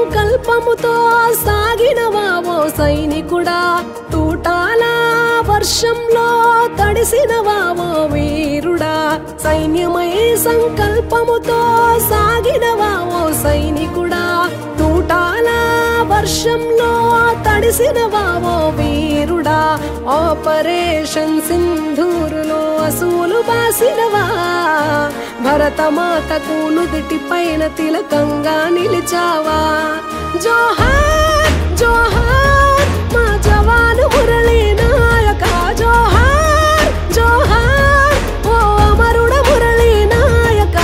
సంకల్పముతో సాగినవా ఓ సైనికుడా, తూటాల వర్షంలో తడిసినవా ఓ వీరుడా. సైన్యమై సంకల్పముతో సాగినవా ఓ సైనికుడా, తూటాల వర్షంలో తడిసినవా ఓ వీరుడా. ఆపరేషన్ సింధూరులో అసూలు బాసినవా, భరతమాతకు నుదుటి పైన తిలకంగా నిలిచావా. జోహార్ జోహార్ మా జవాను మురళీ నాయక, జోహార్ జోహార్ ఓ అమరుడ మురళీ నాయక.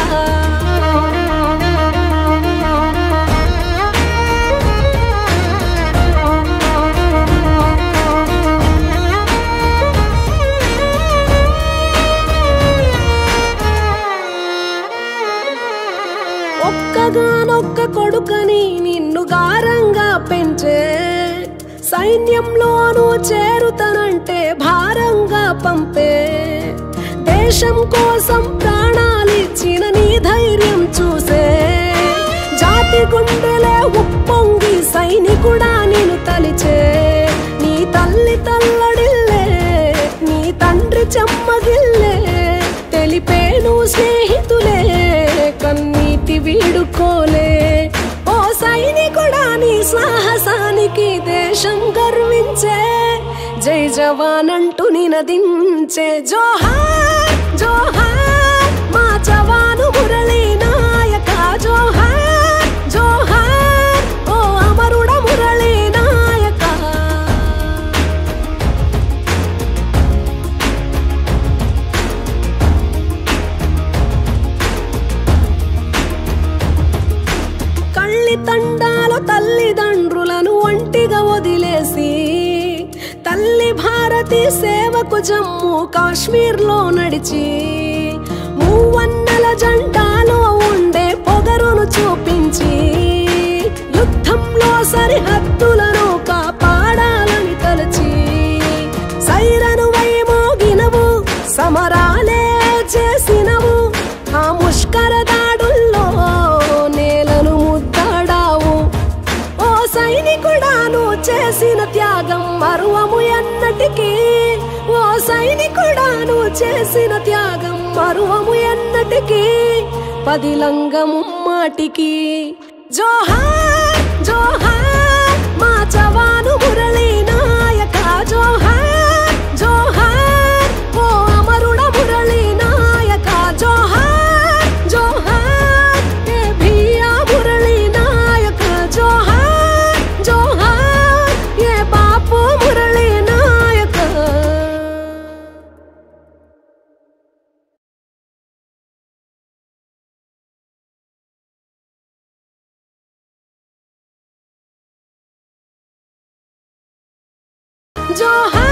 ఒక్కగానొక్క కొడుకని నిన్ను గారంగా పెంచే, సైన్యంలోనూ చేరుతనంటే భారంగా పంపే. దేశం కోసం ప్రాణాలిచ్చిన నీ ధైర్యం చూసే, జాతి గుండెలే ఉప్పొంగి సైనికుడా నిన్ను తలిచే. నీ తల్లి తల్లడిల్లే, నీ తండ్రి చెమ్మగిల్లే, తెలిపేను స్నేహితులే కన్నీటి వీడుకోలే. ఓ సైనికుడా నీ సాహసానికి దేశం గర్వించే, జై జవాన్ అంటూ నినదించే. జోహార్ జోహార్ మా జవాను మురళీ నాయక, జోహార్ జోహార్ ఓ అమరుడ మురళీ నాయక. కళ్ళి తండాలు తల్లిదండ్రులను ఒంటిగా వదిలేసి, తల్లి భారతి సేవకు జమ్మూ కాశ్మీర్లో నడిచి, మూవన్నెల జెండాలో ఉండే పొగరును చూపించి, యుద్ధంలో సరిహద్దులను కాపాడాలని తలచి, సైరను వై మోగినవు, సమరాలే చేసినవు, ఆ ముష్కర దాడుల్లో నేలను ముద్దాడావు. ఓ సైనికుడాను చేసిన త్యాగం మరువము ఎన్నటికీ, ఓ సైనికుడాను చేసిన త్యాగం మరువము ఎన్నటికీ, పదిలంగము మాటికి. జోహార్ జోహార్ మా జవాను మురళీ నాయక, జోహార్ జోహార్ ఓ అమరుడ మురళీ నాయక. జోహార్ జోహార్ ఏ భియా మురళీ నాయక, జోహార్ జోహార్ ఏ బాపు మురళీ నాయక. జోహార్